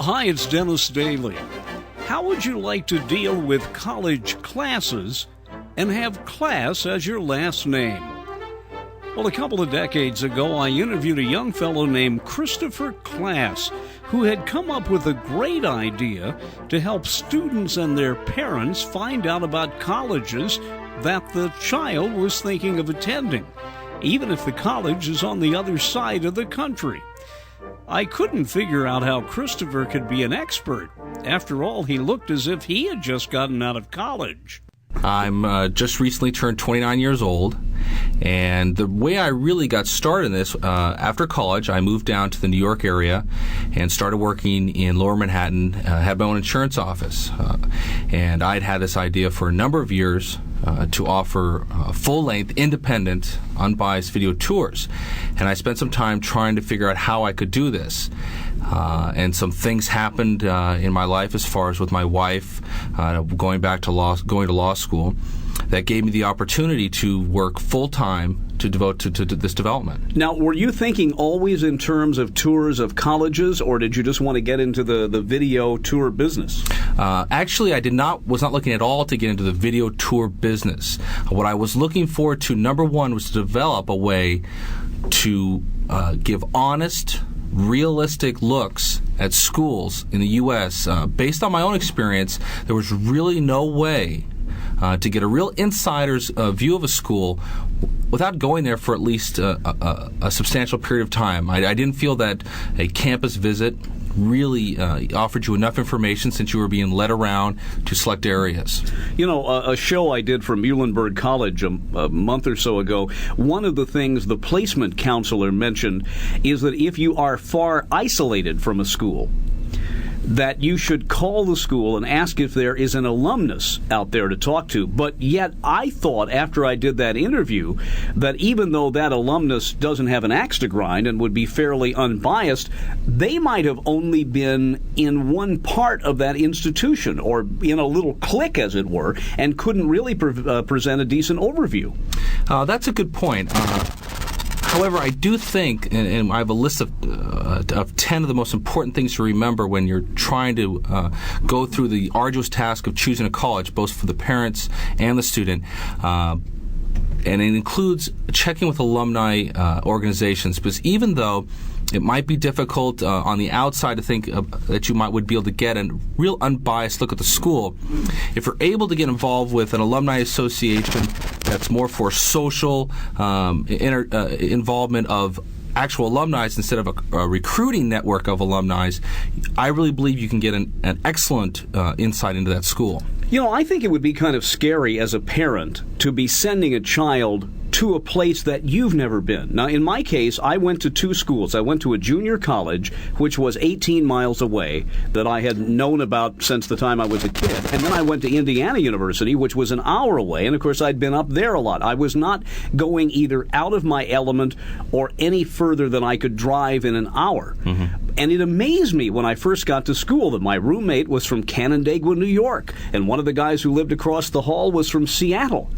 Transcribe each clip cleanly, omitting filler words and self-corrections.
Hi, it's Dennis Daily. How would you like to deal with college classes and have class as your last name? Well, a couple of decades ago, I interviewed a young fellow named Christopher Klass, who had come up with a great idea to help students and their parents find out about colleges that the child was thinking of attending, even if the college is on the other side of the country. I couldn't figure out how Christopher could be an expert. After all, he looked as if he had just gotten out of college. I'm just recently turned 29 years old, and the way I really got started in this, after college, I moved down to the New York area and started working in Lower Manhattan, had my own insurance office, and I'd had this idea for a number of years to offer full-length, independent, unbiased video tours, and I spent some time trying to figure out how I could do this. And some things happened in my life as far as with my wife going to law school that gave me the opportunity to work full-time to devote to this development. Now, were you thinking always in terms of tours of colleges, or did you just want to get into the video tour business? Actually, I was not looking at all to get into the video tour business. What I was looking forward to, number one, was to develop a way to give honest, realistic looks at schools in the U.S. Based on my own experience, there was really no way to get a real insider's view of a school without going there for at least a substantial period of time. I didn't feel that a campus visit really offered you enough information since you were being led around to select areas. You know, a show I did from Muhlenberg College a month or so ago, one of the things the placement counselor mentioned is that if you are far isolated from a school, that you should call the school and ask if there is an alumnus out there to talk to. But yet I thought after I did that interview that even though that alumnus doesn't have an axe to grind and would be fairly unbiased, they might have only been in one part of that institution or in a little clique, as it were, and couldn't really present a decent overview. That's a good point. However, I do think, and I have a list of 10 of the most important things to remember when you're trying to go through the arduous task of choosing a college, both for the parents and the student. And it includes checking with alumni organizations, because even though it might be difficult on the outside to think that you would be able to get a real unbiased look at the school, if you're able to get involved with an alumni association that's more for social involvement of actual alumni instead of a recruiting network of alumni, I really believe you can get an excellent insight into that school. You know, I think it would be kind of scary as a parent to be sending a child to a place that you've never been. Now, in my case, I went to two schools. I went to a junior college, which was 18 miles away, that I had known about since the time I was a kid. And then I went to Indiana University, which was an hour away. And, of course, I'd been up there a lot. I was not going either out of my element or any further than I could drive in an hour. Mm-hmm. And it amazed me when I first got to school that my roommate was from Canandaigua, New York. And one of the guys who lived across the hall was from Seattle.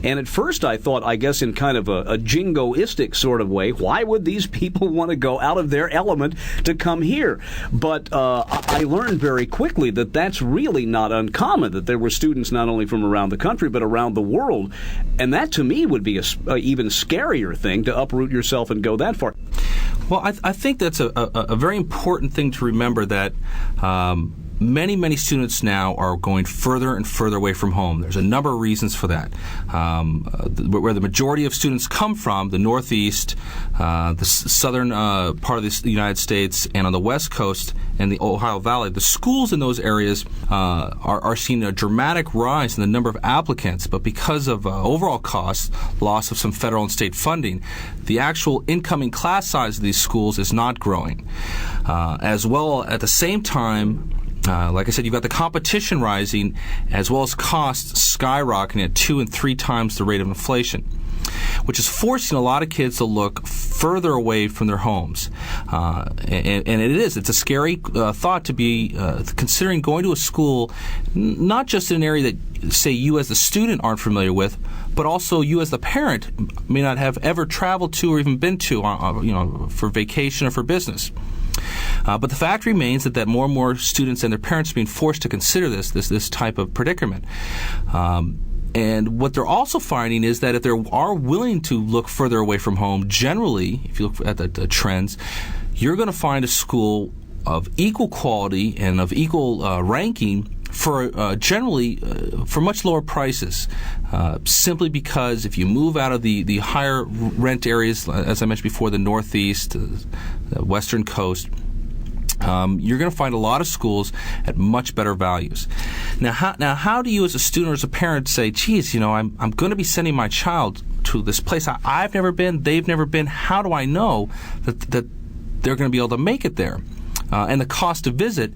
And at first I thought, I guess in kind of a jingoistic sort of way, why would these people want to go out of their element to come here? But I learned very quickly that that's really not uncommon, that there were students not only from around the country but around the world. And that to me would be a even scarier thing, to uproot yourself and go that far. Well, I think that's a very important thing to remember, that many students now are going further and further away from home. There's a number of reasons for that. Where the majority of students come from, the Northeast, the southern part of the United States, and on the West Coast and the Ohio Valley, the schools in those areas are seeing a dramatic rise in the number of applicants, but because of overall costs, loss of some federal and state funding, the actual incoming class size of these schools is not growing. As well, at the same time, like I said, you've got the competition rising, as well as costs skyrocketing at 2 and 3 times the rate of inflation, which is forcing a lot of kids to look further away from their homes. And it's a scary thought to be considering going to a school, not just in an area that, say, you as the student aren't familiar with, but also you as the parent may not have ever traveled to or even been to, for vacation or for business. But the fact remains that more and more students and their parents are being forced to consider this type of predicament. And what they're also finding is that if they are willing to look further away from home, generally, if you look at the trends, you're going to find a school of equal quality and of equal ranking for generally for much lower prices, simply because if you move out of the higher rent areas, as I mentioned before, the Northeast, the Western Coast, you're going to find a lot of schools at much better values. Now, how do you, as a student or as a parent, say, "Geez, I'm going to be sending my child to this place I've never been, they've never been. How do I know that they're going to be able to make it there?" And the cost to visit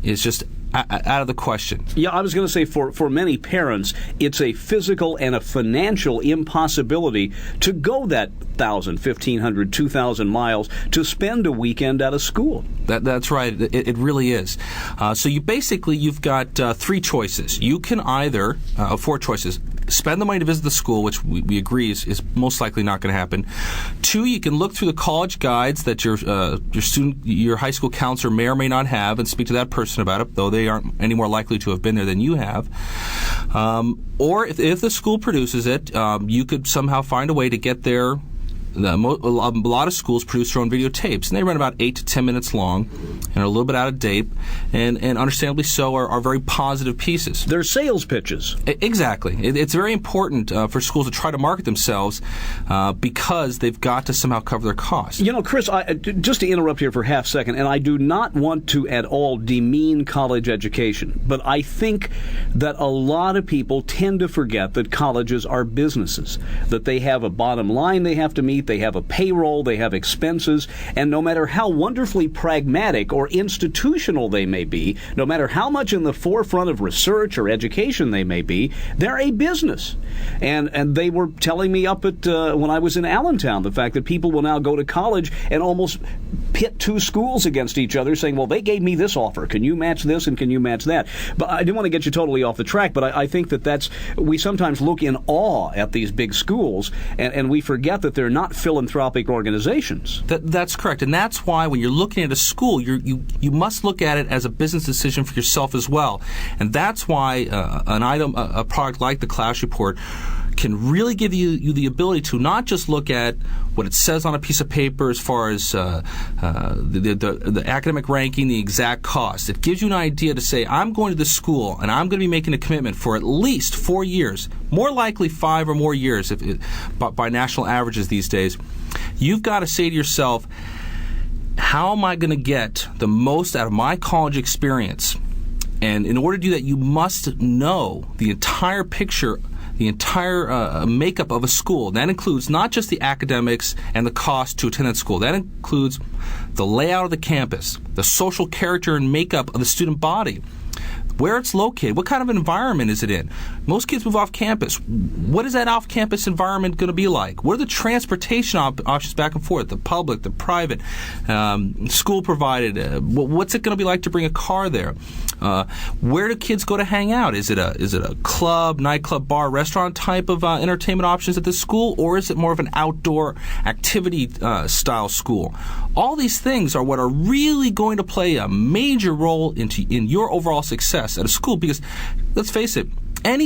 is just out of the question. Yeah, I was going to say for many parents, it's a physical and a financial impossibility to go that 1,000, 1,500, 2,000 miles to spend a weekend at a school. That's right. It really is. So you've got three choices. You can either, four choices. Spend the money to visit the school, which we agree is most likely not going to happen. Two, you can look through the college guides that your high school counselor may or may not have, and speak to that person about it, though they aren't any more likely to have been there than you have. Or if the school produces it, you could somehow find a way to get there. A lot of schools produce their own videotapes, and they run about 8 to 10 minutes long and are a little bit out of date, and understandably so are very positive pieces. They're sales pitches. Exactly. It's very important for schools to try to market themselves because they've got to somehow cover their costs. Chris, just to interrupt here for half a second, and I do not want to at all demean college education, but I think that a lot of people tend to forget that colleges are businesses, that they have a bottom line they have to meet, they have a payroll, they have expenses, and no matter how wonderfully pragmatic or institutional they may be, no matter how much in the forefront of research or education they may be, they're a business. And they were telling me up at when I was in Allentown, the fact that people will now go to college and almost pit two schools against each other, saying, well, they gave me this offer. Can you match this and can you match that? But I didn't want to get you totally off the track, but I think we sometimes look in awe at these big schools, and we forget that they're not philanthropic organizations. That's correct, and that's why when you're looking at a school, you must look at it as a business decision for yourself as well, and that's why a product like the KLASS Report can really give you the ability to not just look at what it says on a piece of paper as far as the academic ranking, the exact cost. It gives you an idea to say, I'm going to this school and I'm going to be making a commitment for at least 4 years, more likely 5 or more years by national averages these days. You've got to say to yourself, how am I going to get the most out of my college experience? And in order to do that, you must know the entire picture, the entire makeup of a school. That includes not just the academics and the cost to attend that school. That includes the layout of the campus, the social character and makeup of the student body, where it's located, what kind of environment is it in. Most kids move off campus. What is that off-campus environment going to be like? What are the transportation options back and forth, the public, the private, school-provided? What's it going to be like to bring a car there? Where do kids go to hang out? Is it a club, nightclub, bar, restaurant type of entertainment options at this school, or is it more of an outdoor activity style school? All these things are what are really going to play a major role in your overall success at a school, because let's face it,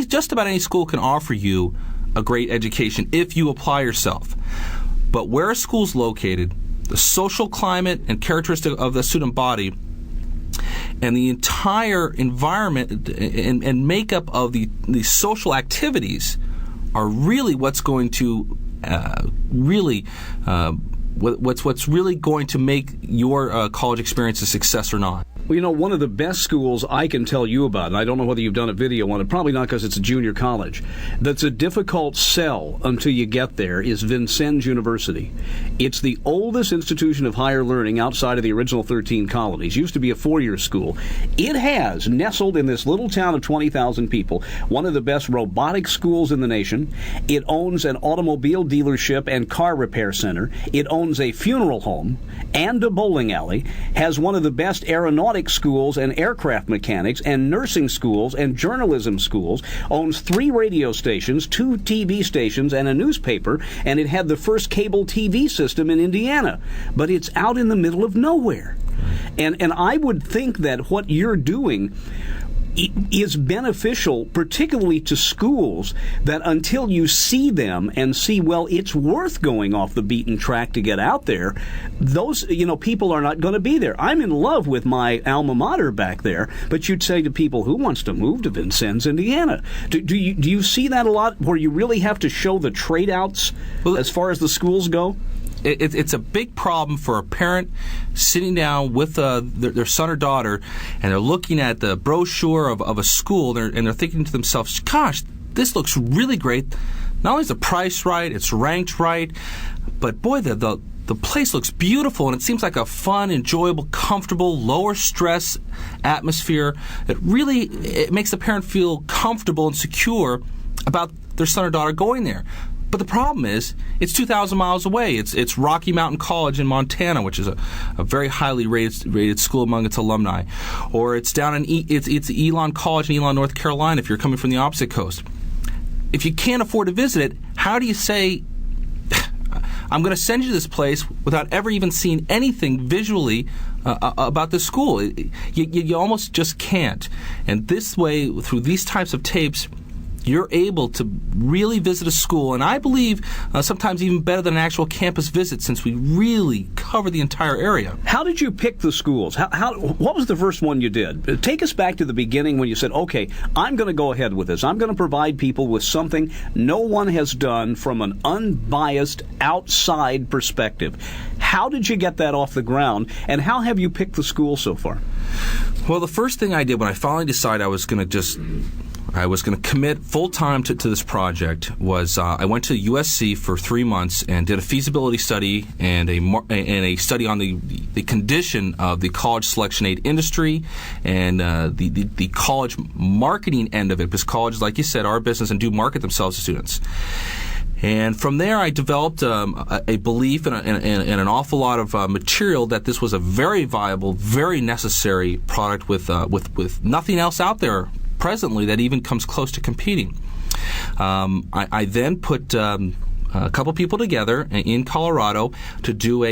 just about any school can offer you a great education if you apply yourself. But where a school's located, the social climate and characteristic of the student body, and the entire environment and makeup of the social activities are really what's going to what's really going to make your college experience a success or not. Well, one of the best schools I can tell you about, and I don't know whether you've done a video on it, probably not because it's a junior college, that's a difficult sell until you get there, is Vincennes University. It's the oldest institution of higher learning outside of the original 13 colonies. Used to be a 4-year school. It has, nestled in this little town of 20,000 people, one of the best robotics schools in the nation. It owns an automobile dealership and car repair center. It owns a funeral home and a bowling alley, has one of the best aeronautics schools and aircraft mechanics and nursing schools and journalism schools, owns 3 radio stations, 2 TV stations, and a newspaper, and it had the first cable TV system in Indiana. But it's out in the middle of nowhere. And I would think that what you're doing is beneficial, particularly to schools, that until you see them and see, well, it's worth going off the beaten track to get out there, those people are not going to be there. I'm in love with my alma mater back there, but you'd say to people, who wants to move to Vincennes, Indiana? Do you see that a lot, where you really have to show the trade-outs as far as the schools go? It's a big problem for a parent sitting down with their son or daughter, and they're looking at the brochure of a school, and they're thinking to themselves, gosh, this looks really great. Not only is the price right, it's ranked right, but boy, the place looks beautiful, and it seems like a fun, enjoyable, comfortable, lower stress atmosphere. It makes the parent feel comfortable and secure about their son or daughter going there. But the problem is, it's 2,000 miles away. It's Rocky Mountain College in Montana, which is a very highly rated school among its alumni. Or it's down in it's Elon College in Elon, North Carolina, if you're coming from the opposite coast. If you can't afford to visit it, how do you say, I'm going to send you to this place without ever even seeing anything visually about the school? You almost just can't. And this way, through these types of tapes, you're able to really visit a school, and I believe sometimes even better than an actual campus visit, since we really cover the entire area. How did you pick the schools? What was the first one you did? Take us back to the beginning when you said, okay, I'm going to go ahead with this. I'm going to provide people with something no one has done from an unbiased, outside perspective. How did you get that off the ground, and how have you picked the school so far? Well, the first thing I did when I finally decided I was going to commit full-time to this project was I went to USC for 3 months and did a feasibility study and a study on the condition of the college selection aid industry and the college marketing end of it, because colleges, like you said, are a business and do market themselves to students. And from there, I developed a belief and an awful lot of material that this was a very viable, very necessary product with nothing else out there presently that even comes close to competing. I then put a couple people together in Colorado to do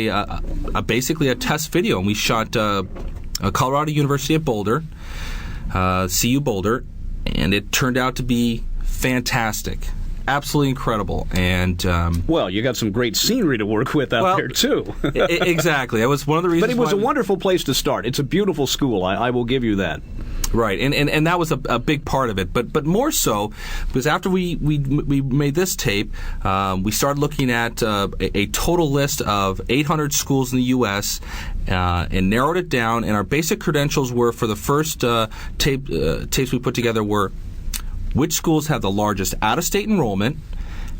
basically a test video, and we shot Colorado University at Boulder, CU Boulder, and it turned out to be fantastic. Absolutely incredible. And well, you got some great scenery to work with out there too. Exactly. That was one of the reasons. But it was a wonderful place to start. It's a beautiful school. I will give you that. Right, and that was a big part of it. But more so because after we made this tape, we started looking at a total list of 800 schools in the U.S. And narrowed it down. And our basic credentials were, for the first tapes we put together, were which schools have the largest out-of-state enrollment,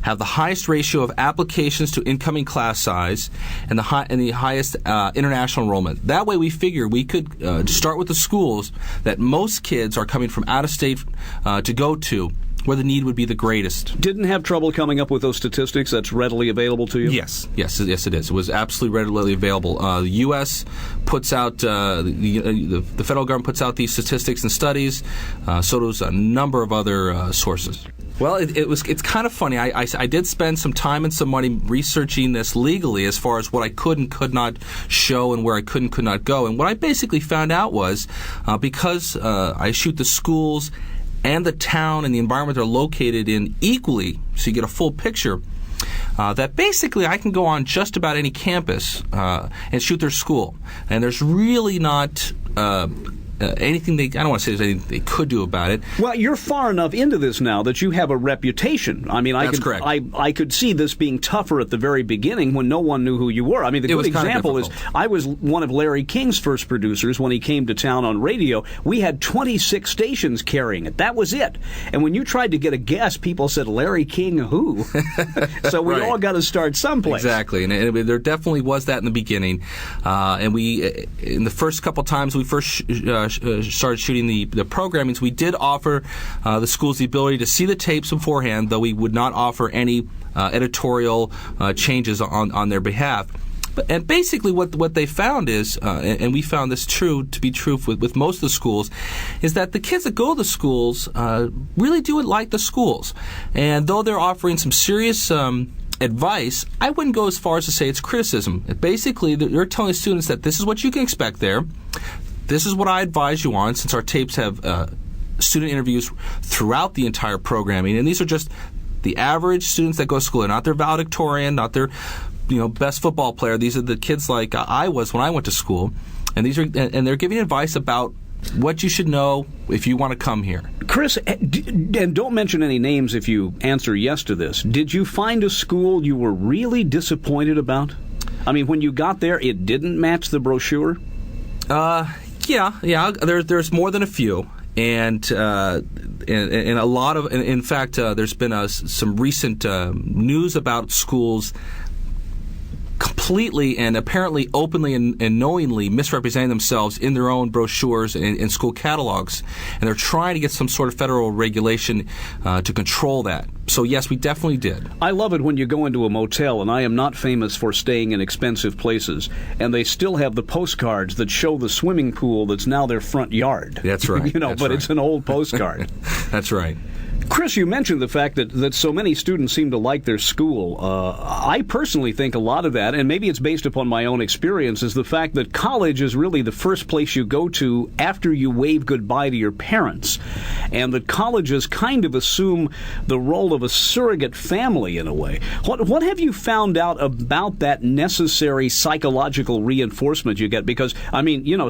have the highest ratio of applications to incoming class size, and the highest international enrollment. That way we figured we could start with the schools that most kids are coming from out-of-state to go to, where the need would be the greatest. Didn't have trouble coming up with those statistics? That's readily available to you? Yes, it is. It was absolutely readily available. The U.S. puts out, the federal government puts out these statistics and studies, so does a number of other sources. Well, it's kind of funny. I did spend some time and some money researching this legally as far as what I could and could not show and where I could and could not go. And what I basically found out was because I shoot the schools and the town and the environment they're located in equally, so you get a full picture, that basically I can go on just about any campus and shoot their school. And there's really not anything I don't want to say there's anything they could do about it. Well, you're far enough into this now that you have a reputation. I mean, That's correct. I could see this being tougher at the very beginning when no one knew who you were. I mean, the good example is I was one of Larry King's first producers when he came to town on radio. We had 26 stations carrying it. That was it. And when you tried to get a guest, people said, Larry King who? So we all got to start someplace. Exactly. And there definitely was that in the beginning. And we, in the first couple times we first started shooting the programmings, we did offer the schools the ability to see the tapes beforehand, though we would not offer any editorial changes on their behalf. And basically what they found is, and we found this to be true with most of the schools, is that the kids that go to the schools really do like the schools. And though they're offering some serious advice, I wouldn't go as far as to say it's criticism. Basically, you're telling students that this is what you can expect there. This is what I advise you on, since our tapes have student interviews throughout the entire programming. And these are just the average students that go to school. They're not their valedictorian, not their best football player. These are the kids like I was when I went to school. And they're giving advice about what you should know if you want to come here. Chris, and don't mention any names if you answer yes to this. Did you find a school you were really disappointed about? I mean, when you got there, it didn't match the brochure? Yeah. There's more than a few. And a lot of, in fact, there's been some recent news about schools completely and apparently openly and knowingly misrepresenting themselves in their own brochures and school catalogs. And they're trying to get some sort of federal regulation to control that. So, yes, we definitely did. I love it when you go into a motel, and I am not famous for staying in expensive places, and they still have the postcards that show the swimming pool that's now their front yard. That's right. It's an old postcard. That's right. Chris, you mentioned the fact that so many students seem to like their school. I personally think a lot of that, and maybe it's based upon my own experience, is the fact that college is really the first place you go to after you wave goodbye to your parents, and that colleges kind of assume the role of a surrogate family in a way. What have you found out about that necessary psychological reinforcement you get? Because,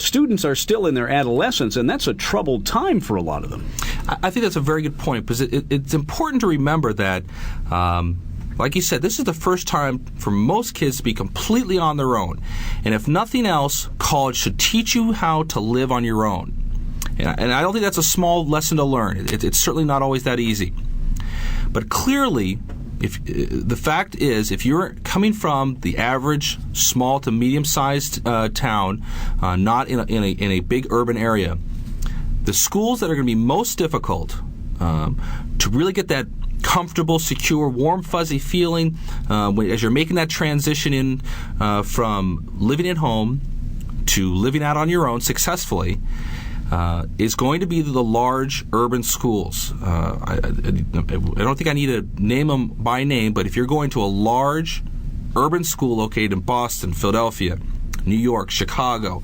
students are still in their adolescence, and that's a troubled time for a lot of them. I think that's a very good point, because it's important to remember that, like you said, this is the first time for most kids to be completely on their own. And if nothing else, college should teach you how to live on your own. And I don't think that's a small lesson to learn. It's certainly not always that easy. But clearly, the fact is, if you're coming from the average small to medium-sized town, not in a big urban area, the schools that are going to be most difficult to really get that comfortable, secure, warm, fuzzy feeling as you're making that transition from living at home to living out on your own successfully, is going to be the large urban schools. I don't think I need to name them by name, but if you're going to a large urban school located in Boston, Philadelphia, New York, Chicago,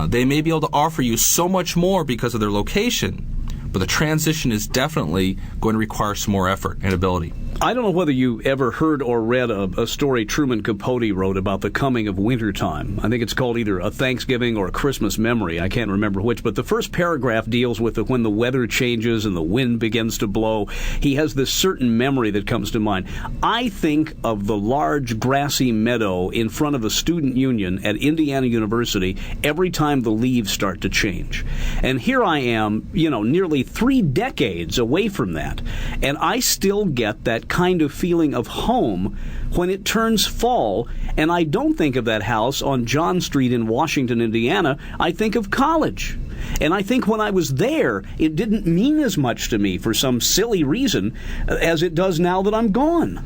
they may be able to offer you so much more because of their location, but the transition is definitely going to require some more effort and ability. I don't know whether you ever heard or read a story Truman Capote wrote about the coming of wintertime. I think it's called either A Thanksgiving or A Christmas Memory. I can't remember which, but the first paragraph deals with when the weather changes and the wind begins to blow. He has this certain memory that comes to mind. I think of the large grassy meadow in front of a student union at Indiana University every time the leaves start to change. And here I am, nearly 3 decades away from that, and I still get that kind of feeling of home when it turns fall, and I don't think of that house on John Street in Washington, Indiana. I think of college. And I think when I was there, it didn't mean as much to me for some silly reason as it does now that I'm gone.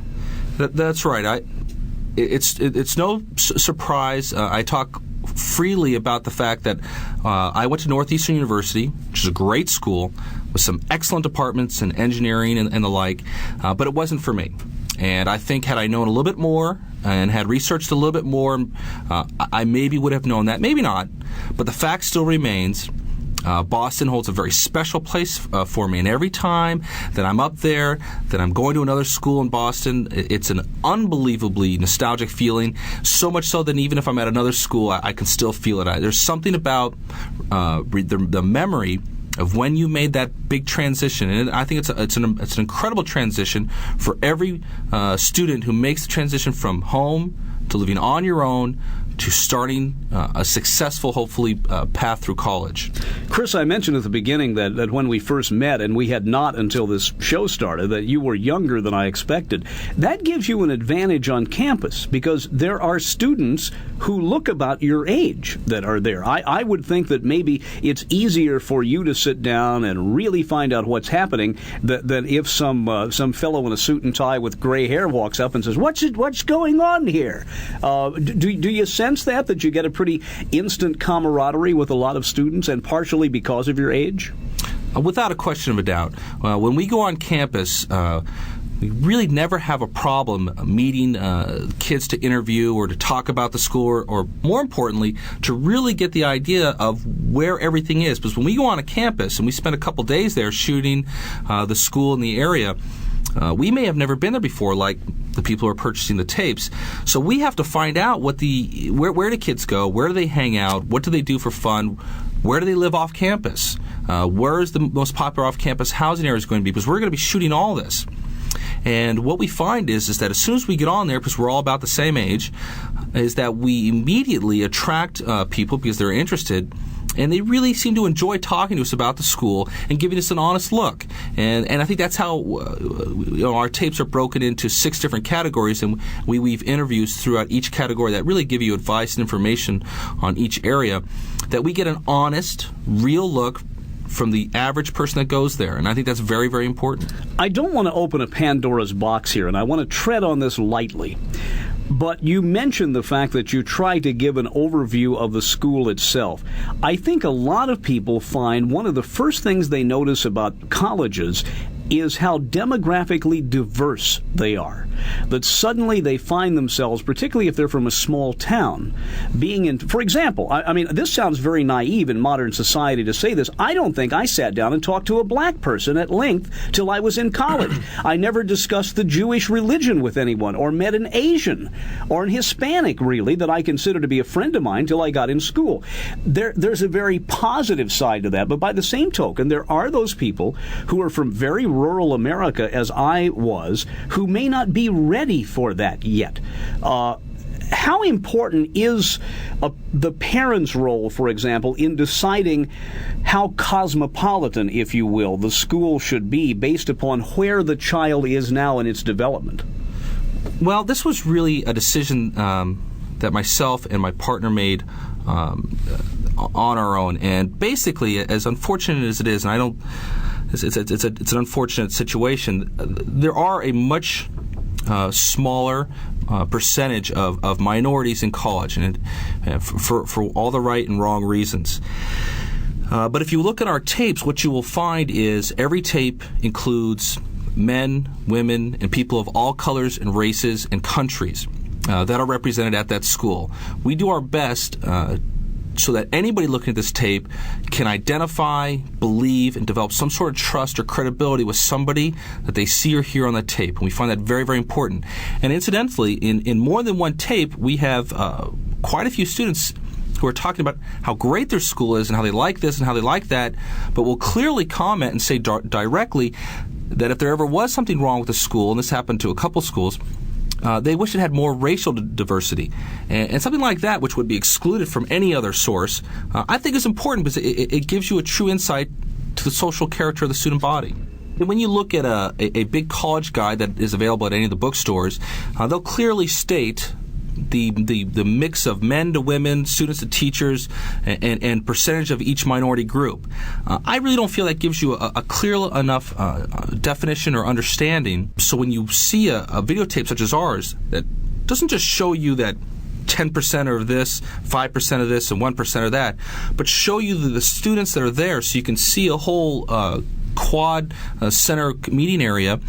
That's right. It's no surprise. I talk freely about the fact that I went to Northeastern University, which is a great school with some excellent departments in engineering and the like, but it wasn't for me. And I think had I known a little bit more and had researched a little bit more, I maybe would have known that. Maybe not. But the fact still remains, Boston holds a very special place for me. And every time that I'm up there, that I'm going to another school in Boston, it's an unbelievably nostalgic feeling, so much so that even if I'm at another school, I can still feel it. There's something about the memory of when you made that big transition, and I think it's an incredible transition for every student who makes the transition from home to living on your own to starting a successful, hopefully, path through college. Chris, I mentioned at the beginning that when we first met, and we had not until this show started, that you were younger than I expected. That gives you an advantage on campus because there are students who look about your age that are there. I would think that maybe it's easier for you to sit down and really find out what's happening than if some fellow in a suit and tie with gray hair walks up and says, "What's going on here?" Do you sense that you get a pretty instant camaraderie with a lot of students, and partially because of your age? Without a question of a doubt. When we go on campus, we really never have a problem meeting kids to interview or to talk about the school, or more importantly, to really get the idea of where everything is. Because when we go on a campus and we spend a couple days there shooting the school in the area, we may have never been there before, like the people who are purchasing the tapes. So we have to find out where do kids go, where do they hang out, what do they do for fun, where do they live off campus, where is the most popular off-campus housing areas going to be, because we're going to be shooting all this. And what we find is that as soon as we get on there, because we're all about the same age, is that we immediately attract people because they're interested, and they really seem to enjoy talking to us about the school and giving us an honest look. And I think that's how our tapes are broken into 6 different categories, and we weave interviews throughout each category that really give you advice and information on each area, that we get an honest, real look from the average person that goes there. And I think that's very, very important. I don't want to open a Pandora's box here, and I want to tread on this lightly. But you mentioned the fact that you try to give an overview of the school itself. I think a lot of people find one of the first things they notice about colleges is how demographically diverse they are. That suddenly they find themselves, particularly if they're from a small town, being in, for example, I mean, this sounds very naive in modern society to say this. I don't think I sat down and talked to a black person at length till I was in college. I never discussed the Jewish religion with anyone, or met an Asian, or an Hispanic, really, that I consider to be a friend of mine till I got in school. There's a very positive side to that, but by the same token, there are those people who are from very rural America, as I was, who may not be ready for that yet. How important is the parent's role, for example, in deciding how cosmopolitan, if you will, the school should be based upon where the child is now in its development? Well, this was really a decision that myself and my partner made on our own. And basically, as unfortunate as it is, and it's an unfortunate situation, there are a much smaller percentage of minorities in college, and for all the right and wrong reasons. But if you look at our tapes, what you will find is every tape includes men, women, and people of all colors and races and countries that are represented at that school. We do our best so that anybody looking at this tape can identify, believe, and develop some sort of trust or credibility with somebody that they see or hear on the tape. And we find that very, very important. And incidentally, in more than one tape, we have quite a few students who are talking about how great their school is and how they like this and how they like that, but will clearly comment and say directly that if there ever was something wrong with the school, and this happened to a couple schools, they wish it had more racial diversity. And something like that, which would be excluded from any other source, I think is important because it gives you a true insight to the social character of the student body. And when you look at a big college guide that is available at any of the bookstores, they'll clearly state the mix of men to women, students to teachers, and percentage of each minority group. I really don't feel that gives you a clear enough definition or understanding. So when you see a videotape such as ours that doesn't just show you that 10% are this, 5% of this, and 1% of that, but show you the students that are there so you can see a whole quad center meeting area,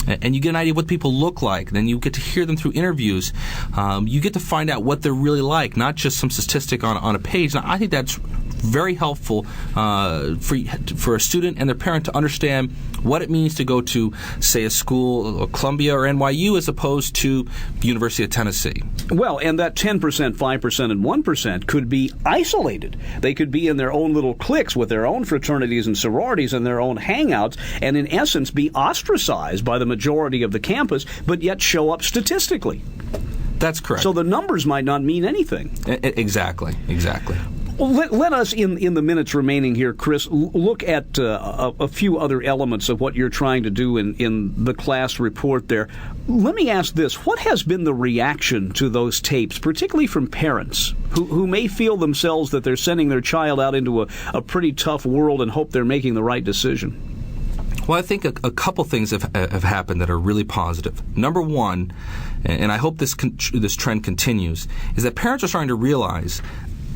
and you get an idea of what people look like. Then you get to hear them through interviews. You get to find out what they're really like, not just some statistic on a page. Now, I think that's very helpful for a student and their parent to understand what it means to go to, say, a school, Columbia or NYU, as opposed to the University of Tennessee. Well, and that 10%, 5%, and 1% could be isolated. They could be in their own little cliques with their own fraternities and sororities and their own hangouts, and in essence be ostracized by the majority of the campus, but yet show up statistically. That's correct. So the numbers might not mean anything. Exactly. Well, let us, in the minutes remaining here, Chris, look at a few other elements of what you're trying to do in the class report there. Let me ask this. What has been the reaction to those tapes, particularly from parents who may feel themselves that they're sending their child out into a pretty tough world and hope they're making the right decision? Well, I think a couple things have happened that are really positive. Number one, and I hope this trend continues, is that parents are starting to realize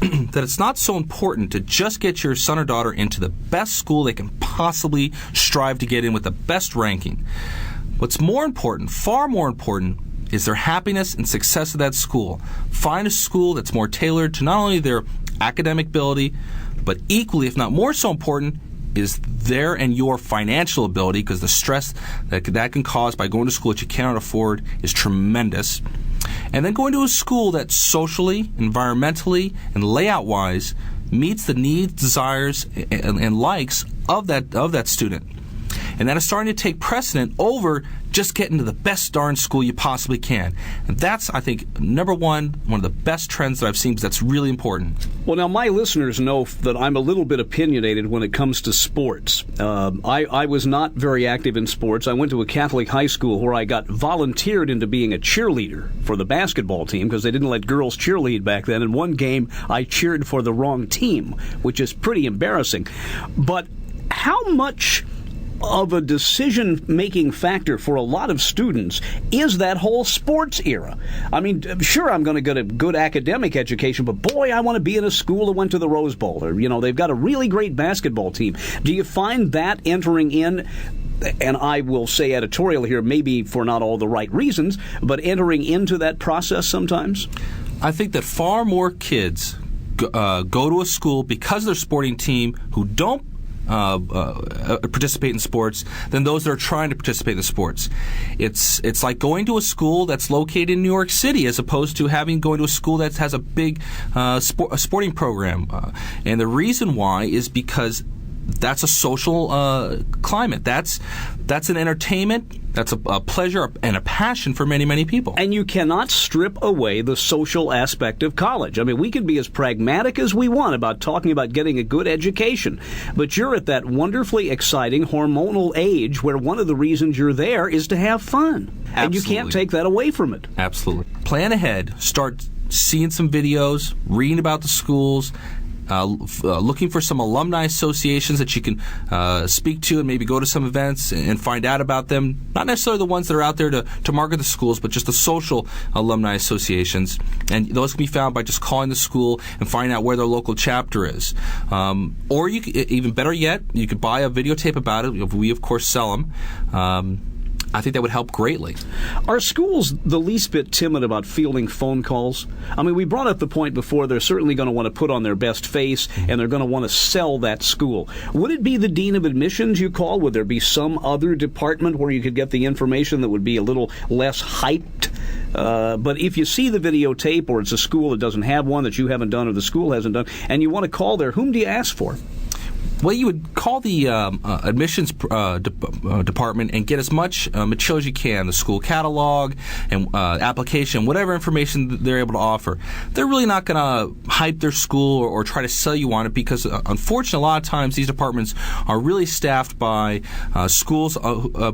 that it's not so important to just get your son or daughter into the best school they can possibly strive to get in with the best ranking, What's more important, far more important, is their happiness and success of that school. Find a school that's more tailored to not only their academic ability, but equally, if not more so important, is their and your financial ability, because the stress that can cause by going to school that you cannot afford is tremendous. And then going to a school that socially, environmentally, and layout-wise meets the needs, desires, and likes of that student. And that is starting to take precedent over just getting to the best darn school you possibly can. And that's, I think, number one of the best trends that I've seen, because that's really important. Well, now, my listeners know that I'm a little bit opinionated when it comes to sports. I was not very active in sports. I went to a Catholic high school where I got volunteered into being a cheerleader for the basketball team, because they didn't let girls cheerlead back then. In one game, I cheered for the wrong team, which is pretty embarrassing. But how much of a decision-making factor for a lot of students is that whole sports era? I mean, sure, I'm going to get a good academic education, but boy, I want to be in a school that went to the Rose Bowl, or, they've got a really great basketball team. Do you find that entering in, and I will say editorial here, maybe for not all the right reasons, but entering into that process sometimes? I think that far more kids go to a school because of their sporting team who don't participate in sports than those that are trying to participate in the sports. It's like going to a school that's located in New York City as opposed to going to a school that has a big sporting program. And the reason why is because that's a social climate. That's an entertainment. That's a pleasure and a passion for many, many people. And you cannot strip away the social aspect of college. I mean, we can be as pragmatic as we want about talking about getting a good education, but you're at that wonderfully exciting hormonal age where one of the reasons you're there is to have fun. Absolutely. And you can't take that away from it. Absolutely. Plan ahead. Start seeing some videos, reading about the schools, looking for some alumni associations that you can speak to and maybe go to some events and find out about them. Not necessarily the ones that are out there to market the schools, but just the social alumni associations. And those can be found by just calling the school and finding out where their local chapter is. Or you could, even better yet, you could buy a videotape about it. We, of course, sell them. I think that would help greatly. Are schools the least bit timid about fielding phone calls? I mean, we brought up the point before, they're certainly going to want to put on their best face, and they're going to want to sell that school. Would it be the dean of admissions you call? Would there be some other department where you could get the information that would be a little less hyped? But if you see the videotape, or it's a school that doesn't have one that you haven't done or the school hasn't done, and you want to call there, whom do you ask for? Well, you would call the admissions department and get as much material as you can, the school catalog and application, whatever information they're able to offer. They're really not going to hype their school or try to sell you on it, because unfortunately, a lot of times these departments are really staffed by schools,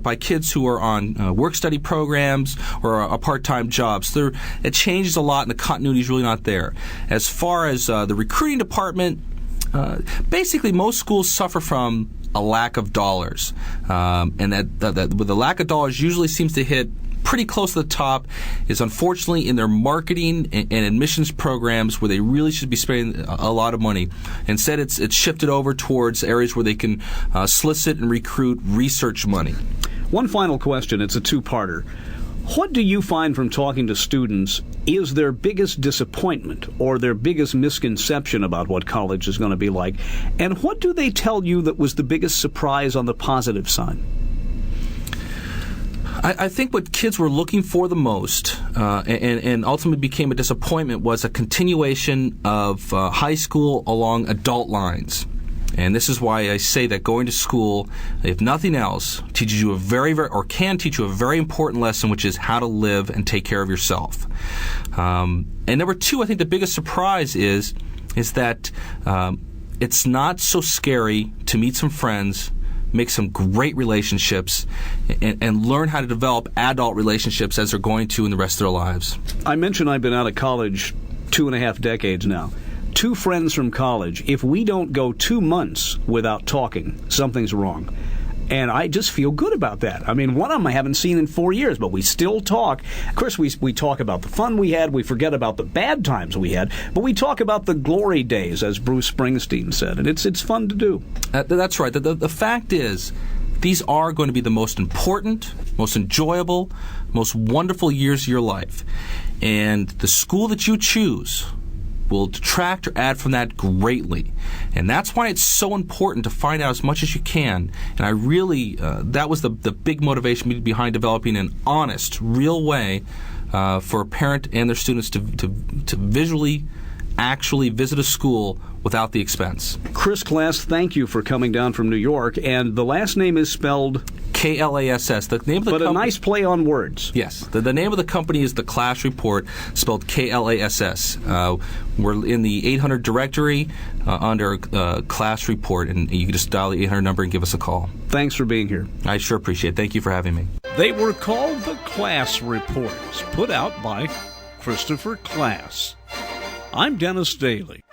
by kids who are on work-study programs or part-time jobs. It changes a lot, and the continuity is really not there. As far as the recruiting department, basically, most schools suffer from a lack of dollars, and that with the lack of dollars usually seems to hit pretty close to the top is unfortunately in their marketing and admissions programs, where they really should be spending a lot of money. Instead, it's shifted over towards areas where they can solicit and recruit research money. One final question. It's a two-parter. What do you find from talking to students is their biggest disappointment or their biggest misconception about what college is going to be like? And what do they tell you that was the biggest surprise on the positive side? I think what kids were looking for the most and ultimately became a disappointment was a continuation of high school along adult lines. And this is why I say that going to school, if nothing else, teaches you can teach you a very important lesson, which is how to live and take care of yourself. And number two, I think the biggest surprise is that it's not so scary to meet some friends, make some great relationships, and learn how to develop adult relationships as they're going to in the rest of their lives. I mentioned I've been out of college 2.5 decades now. 2 friends from college, if we don't go 2 months without talking, something's wrong. And I just feel good about that. I mean, one of them I haven't seen in 4 years, but we still talk. Of course, we talk about the fun we had. We forget about the bad times we had. But we talk about the glory days, as Bruce Springsteen said. And it's fun to do. That's right. The fact is these are going to be the most important, most enjoyable, most wonderful years of your life. And the school that you choose will detract or add from that greatly. And that's why it's so important to find out as much as you can. And I really, that was the big motivation behind developing an honest, real way for a parent and their students to visually actually visit a school without the expense. Chris Klass, thank you for coming down from New York. And the last name is spelled KLASS. The name of the but company, a nice play on words. Yes. The name of the company is the KLASS Report, spelled KLASS. We're in the 800 directory under KLASS Report, and you can just dial the 800 number and give us a call. Thanks for being here. I sure appreciate it. Thank you for having me. They were called the KLASS Reports, put out by Christopher Klass. I'm Dennis Daly.